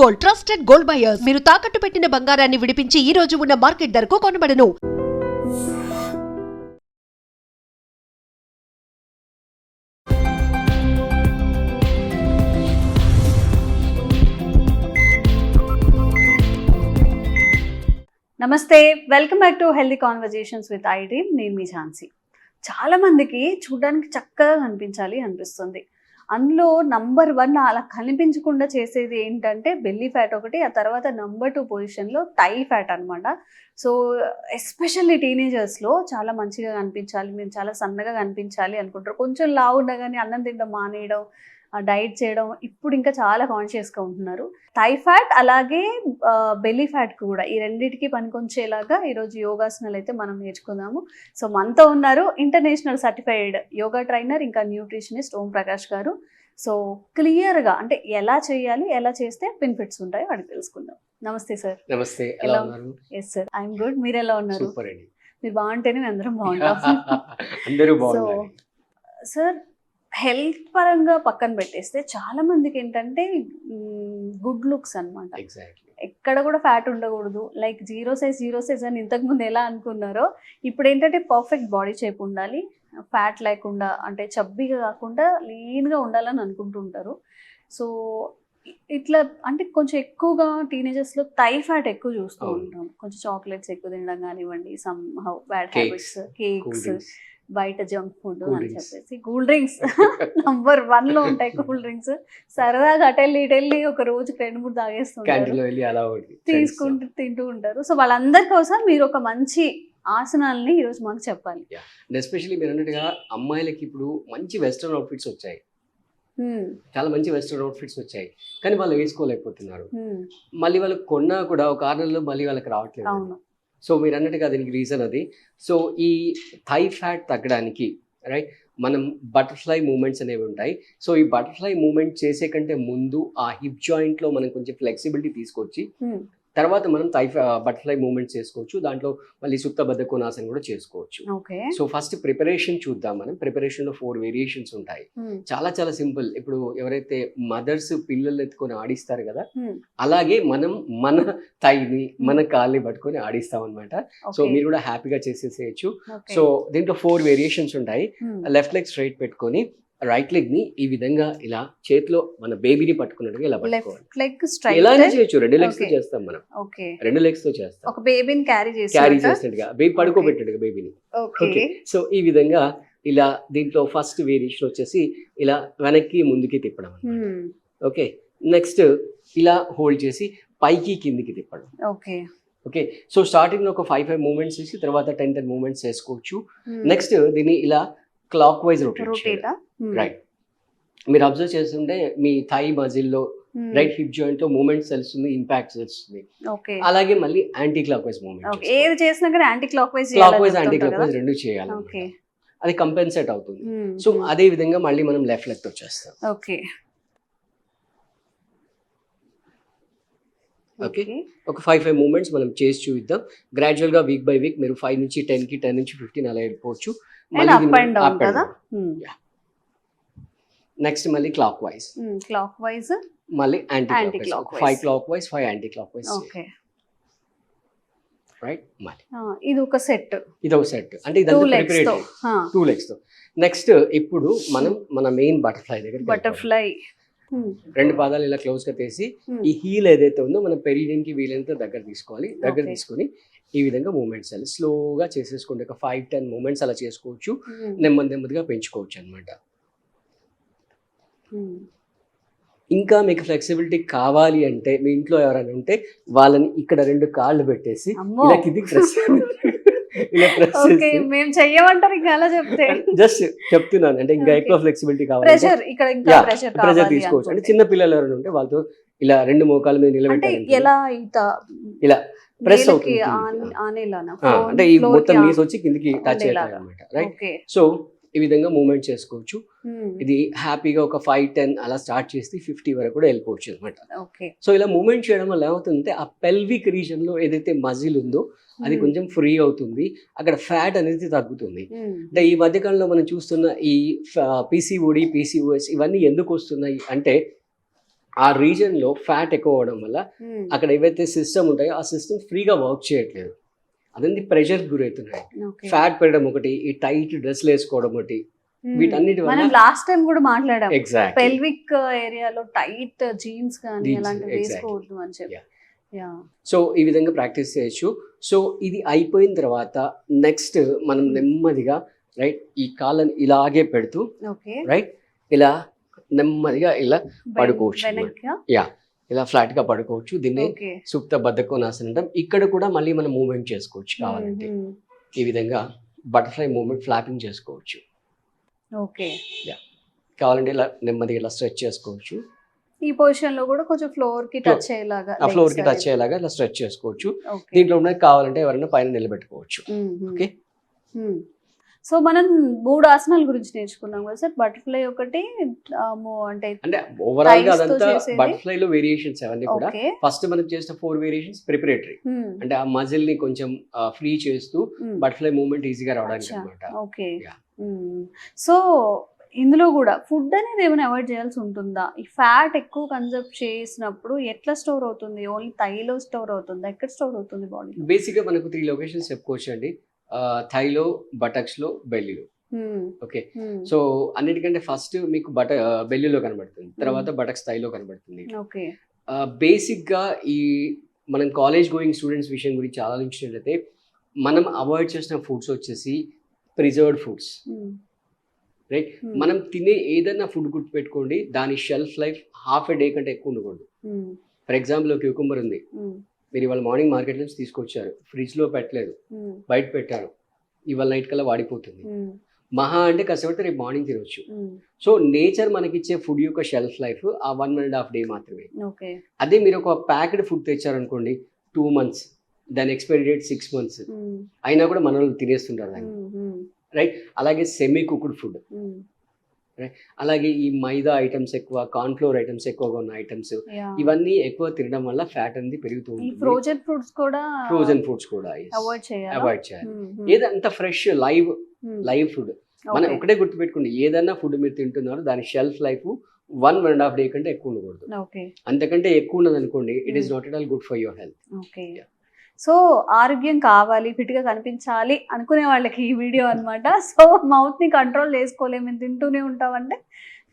Gold, trusted gold buyers. మీరు తాకట్టు పెట్టిన బంగారాన్ని విడిపించి ఈ రోజు ఉన్న మార్కెట్ ధరకు కొనబడను. నమస్తే, welcome back to healthy conversations with I dream. నేను మీ ఝాన్సీ. చాలా మందికి చూడడానికి చక్కగా కనిపించాలి అనిపిస్తుంది. అందులో నంబర్ 1 అలా కనిపించకుండా చేసేది ఏంటంటే బెల్లీ ఫ్యాట్ ఒకటి, ఆ తర్వాత నంబర్ 2 పొజిషన్లో థై ఫ్యాట్ అనమాట. సో ఎస్పెషల్లీ టీనేజర్స్లో చాలా మంచిగా కనిపించాలి, మేము చాలా సన్నగా కనిపించాలి అనుకుంటారు. కొంచెం లావు ఉండగానే అన్నం తినడం మానేయడం, డైట్ చేయడం, ఇప్పుడు ఇంకా చాలా కాన్షియస్గా ఉంటున్నారు. థై ఫ్యాట్ అలాగే బెల్లీ ఫ్యాట్ కూడా, ఈ రెండింటికి పనికొంచేలాగా ఈరోజు యోగాసనాలు అయితే మనం నేర్చుకుందాము. సో మనతో ఉన్నారు ఇంటర్నేషనల్ సర్టిఫైడ్ యోగా ట్రైనర్ ఇంకా న్యూట్రిషనిస్ట్ ఓం ప్రకాష్ గారు. సో క్లియర్గా అంటే ఎలా చేయాలి, ఎలా చేస్తే బెనిఫిట్స్ ఉంటాయో అది తెలుసుకుందాం. నమస్తే సార్. నమస్తే, ఎలా ఉన్నారు? Yes sir, I'm good. మీరు ఎలా ఉన్నారు? సూపర్ అండి. మీరు బాగుంటేనే మేము అందరం బాగుంటాం. అందరూ బాగున్నారు సార్. హెల్త్ పరంగా పక్కన పెట్టేస్తే చాలా మందికి ఏంటంటే గుడ్ లుక్స్ అనమాట. ఎగ్జాక్ట్లీ. ఎక్కడ కూడా ఫ్యాట్ ఉండకూడదు, లైక్ జీరో సైజ్ అని ఇంతకుముందు ఎలా అనుకున్నారో ఇప్పుడు ఏంటంటే పర్ఫెక్ట్ బాడీ షేప్ ఉండాలి, ఫ్యాట్ లేకుండా అంటే చబ్బీగా కాకుండా లీన్గా ఉండాలని అనుకుంటుంటారు. సో ఇట్లా అంటే కొంచెం ఎక్కువగా టీనేజర్స్లో థై ఫ్యాట్ ఎక్కువ చూస్తూ ఉంటాం. కొంచెం చాక్లెట్స్ ఎక్కువ తినడం కానివ్వండి, సమ్ బ్యాడ్ హ్యాబిట్స్, కేక్స్, బయట జంక్ ఫుడ్ అని చెప్పేసి, కూల్ డ్రింక్స్ నంబర్ 1లో ఉంటాయి. కూల్ డ్రింక్స్ సరదాగా అటెళ్ళి ఒక రోజుకి 2-3 తాగేస్తుంటారు, తీసుకుంటూ తింటూ ఉంటారు. సో వాళ్ళందరి కోసం మీరు ఒక మంచి ఆసనాలని ఈరోజు మాకు చెప్పాలి. ఎస్పెషల్లీ మీరు అన్నట్టుగా అమ్మాయిలకి ఇప్పుడు మంచి వెస్ట్రన్ అవుట్ఫిట్స్ వచ్చాయి, చాలా మంచి వెస్ట్రన్ అవుట్ఫిట్స్ వచ్చాయి, కానీ వాళ్ళు వేసుకోలేకపోతున్నారు. మళ్ళీ వాళ్ళకి కొన్నా కూడా ఒక 6 నెలల్లో మళ్ళీ వాళ్ళకి రావట్లేదు. అవును. సో మీరు అన్నట్టుగా దీనికి రీజన్ అది. సో ఈ థై ఫ్యాట్ తగ్గడానికి రైట్ మనం బటర్ఫ్లై మూమెంట్స్ అనేవి ఉంటాయి. సో ఈ బటర్ఫ్లై మూమెంట్ చేసే కంటే ముందు ఆ హిప్ జాయింట్లో మనం కొంచెం ఫ్లెక్సిబిలిటీ తీసుకొచ్చి తర్వాత మనం బటర్ఫ్లై మూమెంట్స్ చేసుకోవచ్చు. దాంట్లో మళ్ళీ సుప్త బద్ధ కోణాసనం కూడా చేసుకోవచ్చు. సో ఫస్ట్ ప్రిపరేషన్ చూద్దాం. మనం ప్రిపరేషన్లో 4 వేరియేషన్స్ ఉంటాయి. చాలా చాలా సింపుల్. ఇప్పుడు ఎవరైతే మదర్స్ పిల్లలు ఎత్తుకొని ఆడిస్తారు కదా, అలాగే మనం మన థైని మన కాళ్ళని పట్టుకొని ఆడిస్తాం అనమాట. సో మీరు కూడా హ్యాపీగా చేసేసేయచ్చు. సో దీంట్లో 4 వేరియేషన్స్ ఉంటాయి. లెఫ్ట్ లెగ్ స్ట్రైట్ పెట్టుకొని రైట్ లెగ్ ని ఈ విధంగా ఇలా చేతిలో మన బేబీని పట్టుకున్నట్టుగా ఇలా పట్టుకోవాలి. ఇలానే చేయొచ్చు. 2 లెగ్స్ తో చేస్తాం మనం. 2 లెగ్స్ తో చేస్తాం. ఒక బేబీని క్యారీ చేసినట్టుగా, బేబీ పడుకోబెట్టినట్టుగా బేబీని. ఓకే. సో ఈ విధంగా ఇలా దీంట్లో ఫస్ట్ వేరియేషన్ వచ్చేసి ఇలా వెనక్కి ముందుకి తిప్పడం. ఓకే. నెక్స్ట్ ఇలా హోల్డ్ చేసి పైకి కిందికి తిప్పడం. ఓకే. సో స్టార్టింగ్ లో ఒక 5 మూమెంట్స్ చేసి తర్వాత 10 మూమెంట్స్ చేసుకోవచ్చు. నెక్స్ట్ దీన్ని ఇలా క్లాక్ వైజ్ రొటేట్. రైట్. మీరు అబ్జర్వ్ చేస్తుంటే మీ థై మజిల్లో రైట్ హిప్ జాయింట్ లో మూమెంట్స్ తెలుస్తుంది, ఇంపాక్ట్ తెలుస్తుంది. అలాగే మళ్ళీ యాంటీ క్లాక్ వైజ్ మూమెంట్, ఏది చేసినా కానీ anti clock wise anti clock wise రెండు చేయాలి. అది కంపెన్సేట్ అవుతుంది. సో అదే విధంగా మళ్ళీ మనం లెఫ్ట్ లెగ్ తో చేస్తాం. ఓకే. ఒక 5 మూమెంట్స్ మనం చేసి చూద్దాం. గ్రాడ్యువల్ గా వీక్ బై వీక్ మీరు 5 నుంచి 10 కి, 10 నుంచి 15 అలా వెళ్ళిపోవచ్చు. నెక్స్ట్ మళ్ళీ క్లాక్ వైజ్ మళ్ళీ anti clock, 5 clock wise 5 anti clock wise. Right. మళ్ళీ ఇది ఒక సెట్ అంటే ఇదంతా ప్రిపరేషన్ 2 లెగ్స్ తో. నెక్స్ట్ ఇప్పుడు మనం మన మెయిన్ బటర్ఫ్లై దగ్గర, బటర్ఫ్లై 2 పాదాలు ఇలా క్లోజ్ గా తీసి ఈ హీల్ ఏదైతే ఉందో మనం పెరిగిన్ కి వీలైనంత దగ్గర తీసుకోవాలి. దగ్గర తీసుకొని ఈ విధంగా మూమెంట్స్ అలా స్లోగా చేసేసుకుంటే ఒక 5-10 మూమెంట్స్ అలా చేసుకోవచ్చు. నెమ్మదిగా పెంచుకోవచ్చు అనమాట. ఇంకా మీకు ఫ్లెక్సిబిలిటీ కావాలి అంటే మీ ఇంట్లో ఎవరైనా ఉంటే వాళ్ళని ఇక్కడ 2 కాళ్ళు పెట్టేసి ఇలా కిందికి ప్రెస్ జస్ట్ చెప్తున్నాను. అంటే ఇంకా ఎక్కువ ఫ్లెక్సిబిలిటీ కావాలి, ప్రెషర్ తీసుకోవచ్చు. అంటే చిన్న పిల్లలు ఎవరైనా ఉంటే వాళ్ళతో ఇలా 2 మోకాల మీద నిలబెట్టాలి, ఇలా ప్రెస్ అవుతుంది. అంటే ఈ మొత్తం నీస్ వచ్చి కిందికి టచ్ అవుతాయి అనమాట. రైట్. సో ఈ విధంగా మూవ్మెంట్ చేసుకోవచ్చు. ఇది హ్యాపీగా ఒక 5-10 అలా స్టార్ట్ చేసి 50 వరకు కూడా వెళ్ళిపోవచ్చు అనమాట. సో ఇలా మూవ్మెంట్ చేయడం వల్ల ఏమవుతుందంటే ఆ పెల్విక్ రీజన్ లో ఏదైతే మజిల్ ఉందో అది కొంచెం ఫ్రీ అవుతుంది, అక్కడ ఫ్యాట్ అనేది తగ్గుతుంది. అంటే ఈ మధ్యకాలంలో మనం చూస్తున్న ఈ PCOD, PCOS ఇవన్నీ ఎందుకు వస్తున్నాయి అంటే ఆ రీజన్ లో ఫ్యాట్ ఎక్కువ అవడం వల్ల అక్కడ ఏవైతే సిస్టమ్ ఉంటాయో ఆ సిస్టమ్ ఫ్రీగా వర్క్ చేయట్లేదు, అదంతా ప్రెషర్ గురవుతున్నాయి. ఫ్యాట్ పెరగడం ఒకటి, ఈ టైట్ డ్రెస్లు వేసుకోవడం ఒకటి, వీటన్నిటి వల్ల మనం లాస్ట్ టైం కూడా మాట్లాడాం ఎగ్జాక్ట్ పెల్విక్ ఏరియాలో టైట్ జీన్స్ కానీ Jeans, అలాంటివి exactly. వేసుకోవద్దు అని చెప్పి. Yeah. యా సో ఈ విధంగా ప్రాక్టీస్ చేయొచ్చు. సో ఇది అయిపోయిన తర్వాత నెక్స్ట్ మనం నెమ్మదిగా రైట్ ఈ కాళ్ళని ఇలాగే పెడుతూ ఓకే రైట్ ఇలా నెమ్మదిగా ఇలా పడుకోవచ్చు అన్నమాట. వెనక్కి యా ఇలా ఫ్లాట్ గా పడుకోవచ్చు. దీన్ని ఓకే సుప్త బద్ధకోనాసనం అంటాం. ఇక్కడ కూడా మళ్ళీ మనం మూవ్మెంట్ చేసుకోవచ్చు కావాలంటే. ఈ విధంగా బటర్ఫ్లై మూవ్మెంట్ ఫ్లాపింగ్ చేసుకోవచ్చు. ఓకే కావాలంటే ఇలా నెమ్మదిగా ఇలా స్ట్రెచ్ చేసుకోవచ్చు. ఈ పొజిషన్ లో కూడా కొంచెం ఫ్లోర్ కి టచ్ అయ్యేలాగా ఆ ఫ్లోర్ కి టచ్ అయ్యేలాగా ఇలా స్ట్రెచ్ చేసుకోవచ్చు. దీంట్లో ఉన్నది కావాలంటే ఎవరైనా పైన నిలబెట్టుకోవచ్చు. ఓకే సో మనం 3 ఆసనాల గురించి నేర్చుకున్నాం కదా సార్. బటర్ఫ్లై ఒకటి అంటే అంటే ఓవరాల్ గా Thighs తో అదంతా చేసేది? బటర్ఫ్లై లో వేరియేషన్స్ అవన్నీ కూడా ఓకే ఫస్ట్ మనం చేసిన 4 వేరియేషన్స్ ప్రిపరేటరీ, అంటే ఆ మజిల్ ని కొంచెం ఫ్రీ చేస్తూ బటర్ఫ్లై మూవ్మెంట్ ఈజీగా రావడానికి అచ్చా. అనమాట. Okay Yeah. సో ఇందులో కూడా ఫుడ్ అనేది ఏమైనా అవాయిడ్ చేయాల్సి ఉంటుందా? ఈ ఫ్యాట్ ఎక్కువ కన్సర్వ్ చేసినప్పుడు ఎట్లా స్టోర్ అవుతుంది? ఓన్లీ థైలో స్టోర్ అవుతుందా? ఎక్కడ స్టోర్ అవుతుంది బాడీ? బేసిక్ గా మనకు 3 లొకేషన్స్ చెప్పుకోవచ్చు అండి. థైలో, బటక్స్ లో, బెల్లీలో. ఓకే సో అన్నిటికంటే ఫస్ట్ మీకు బెల్లీలో కనబడుతుంది, తర్వాత బటక్స్ థైలో కనబడుతుంది. ఓకే బేసిక్ గా ఈ మనం కాలేజ్ గోయింగ్ స్టూడెంట్స్ విషయం గురించి ఆలోచించినట్లయితే మనం అవాయిడ్ చేసిన ఫుడ్స్ వచ్చేసి ప్రిజర్వ్డ్ ఫుడ్స్, రైట్. మనం తినే ఏదైనా ఫుడ్ గుర్తుపెట్టుకోండి, దాని shelf life half a day కంటే ఎక్కువ ఉండకూడదు. ఫర్ ఎగ్జాంపుల్ క్యూకుంబర్ ఉంది, మీరు ఇవాళ మార్నింగ్ మార్కెట్ నుంచి తీసుకొచ్చారు, ఫ్రిడ్జ్ లో పెట్టలేదు, బయట పెట్టారు, ఇవాళ నైట్ కల్లా వాడిపోతుంది. మహా అంటే కష్టపడితే రేపు మార్నింగ్ తినొచ్చు. సో నేచర్ మనకిచ్చే ఫుడ్ యొక్క షెల్ఫ్ లైఫ్ ఆ 1.5 డే మాత్రమే. ఓకే అదే మీరు ఒక ప్యాకెడ్ ఫుడ్ తెచ్చారనుకోండి 2 months, దాని ఎక్స్పైరీ డేట్ 6 months అయినా కూడా మన వాళ్ళు తినేస్తుంటారు దాన్ని, రైట్. అలాగే సెమీ కుక్డ్ ఫుడ్, అలాగే ఈ మైదా ఐటమ్స్ ఎక్కువ, కార్న్ఫ్లోర్ ఐటమ్స్ ఎక్కువగా ఉన్న ఐటమ్స్, ఇవన్నీ ఎక్కువ తినడం వల్ల ఫ్యాట్ అనేది పెరుగుతూ ఈ ఉంటుంది. ఫ్రోజన్ ఫుడ్స్ కూడా ఫ్రోజన్ ఫుడ్స్ కూడా అవాయిడ్ చేయాలి. అవాయిడ్ చేయాలి. ఏదంతా ఫ్రెష్ లైవ్ ఫుడ్ మనం ఒకటే గుర్తుపెట్టుకోండి, ఏదైనా ఫుడ్ మీరు తింటున్నారో దాని షెల్ఫ్ లైఫ్ 1.5 డే కంటే ఎక్కువ ఉండకూడదు. ఓకే అంతకంటే ఎక్కువ ఉన్నది అనుకోండి, it is not at all good for your health. Okay so ఆరోగ్యం కావాలి, ఫిట్ గా కనిపించాలి అనుకునే వాళ్ళకి ఈ వీడియో అన్నమాట. సో మౌత్ ని కంట్రోల్ చేసుకోలేము, మేము తింటూనే ఉంటామంటే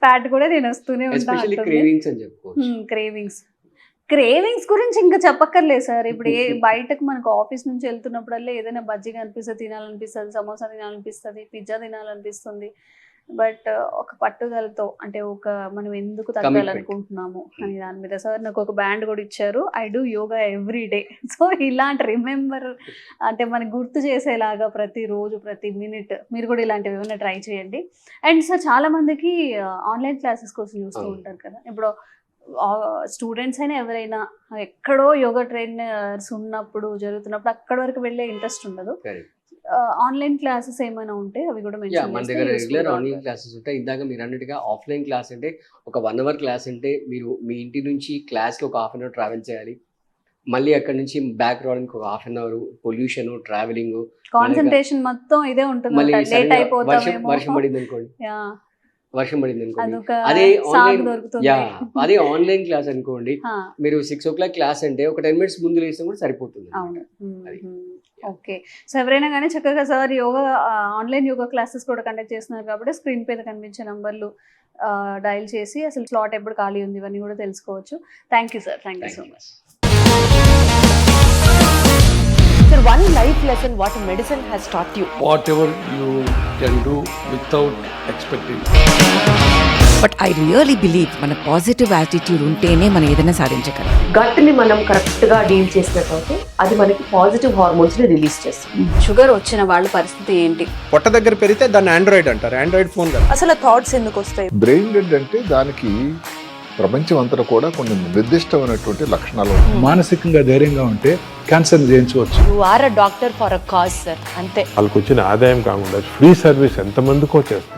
ఫ్యాట్ కూడా తినొస్తూనే ఎస్పెషల్లీ ఉంటాం. క్రేవింగ్స్ అని చెప్పుకోవచ్చు. క్రేవింగ్స్ గురించి ఇంకా చెప్పక్కర్లేదు సార్. ఇప్పుడు బయటకు మనకు ఆఫీస్ నుంచి వెళ్తున్నప్పుడల్లా ఏదైనా బజ్జీ కనిపిస్తుంది, తినాలనిపిస్తుంది, సమోసా తినాలనిపిస్తుంది, పిజ్జా తినాలనిపిస్తుంది. బట్ ఒక పట్టుదలతో, అంటే మనం ఎందుకు తగ్గాలనుకుంటున్నాము అని దాని మీద సార్ నాకు ఒక బ్యాండ్ కూడా ఇచ్చారు, I do yoga every day. So ఇలాంటి రిమెంబర్ అంటే మనకి గుర్తు చేసేలాగా ప్రతిరోజు ప్రతి మినిట్ మీరు కూడా ఇలాంటివి ఏమైనా ట్రై చేయండి. అండ్ సార్ చాలా మందికి ఆన్లైన్ క్లాసెస్ కోసం చూస్తూ ఉంటారు కదా, ఇప్పుడు స్టూడెంట్స్ అయినా ఎవరైనా ఎక్కడో యోగా ట్రైనర్స్ ఉన్నప్పుడు జరుగుతున్నప్పుడు అక్కడ వరకు వెళ్ళే ఇంట్రెస్ట్ ఉండదు. ఆన్లైన్ క్లాసెస్ ఏమైనా ఉంటే అవి కూడా మన దగ్గర రెగ్యులర్ ఆన్లైన్ క్లాసెస్ ఉంటాయి. ఇందాక మీరు అన్నట్టుగా ఆఫ్లైన్ క్లాస్ అంటే ఒక 1 hour క్లాస్ అంటే మీరు మీ ఇంటి నుంచి క్లాస్కి ఒక 1/2 hour ట్రావెల్ చేయాలి, మళ్ళీ అక్కడ నుంచి బ్యాక్ రావడానికి ఒక 1/2 hour, పొల్యూషన్, ట్రావెలింగ్, కాన్సంట్రేషన్ మొత్తం ఇదే ఉంటుంది. మళ్ళీ లేట్ అయిపోతామేమో, వర్షం పడింది అనుకోండి, అదొక అదే సాగు ఆన్లైన్ దొరుకుతుంది. అదే ఆన్లైన్ క్లాస్ అనుకోండి, మీరు 6 o'clock క్లాస్ అంటే ఒక 10 minutes ముందు లేస్తే కూడా సరిపోతుంది. అవును. ఓకే సో ఎవరైనా కానీ చక్కగా sir yoga online yoga classes కూడా కండక్ట్ చేస్తున్నారు కాబట్టి స్క్రీన్ పైన కనిపించే నంబర్లు డయల్ చేసి అసలు స్లాట్ ఎప్పుడు ఖాళీ ఉంది ఇవన్నీ కూడా తెలుసుకోవచ్చు. Thank you sir, thank you so much. Sir, one life lesson what medicine has taught you. Whatever you can do without expecting. But I really believe మన పాజిటివ్ యాటిట్యూడ్ ఉంటేనే మనం ఏదైనా సాధించగలం. గట్ని మనం కరెక్ట్గా డీల్ చేసినట్లయితే అది మనకి పాజిటివ్ హార్మోన్స్ని రిలీజ్ చేస్తుంది. షుగర్ వచ్చిన వాళ్ళ పరిస్థితి ఏంటి? పొట్ట దగ్గర పెరిగితే దాన్ని ఆండ్రాయిడ్ అంటారు, ఆండ్రాయిడ్ ఫోన్ కదా. అసలు థాట్స్ ఎందుకు వస్తాయి? బ్రెయిన్ డెడ్ అంటే దానికి ప్రపంచం అంతా కూడా కొన్ని నిర్దిష్టమైనటువంటి లక్షణాలు ఉంటాయి. మానసికంగా ధైర్యంగా ఉంటే క్యాన్సర్ జయించవచ్చు. You are a doctor for a cause, sir. అంతే. వాళ్ళకి వచ్చిన ఆదాయం కాకుండా ఫ్రీ సర్వీస్ ఎంతమందికో చేస్తారు.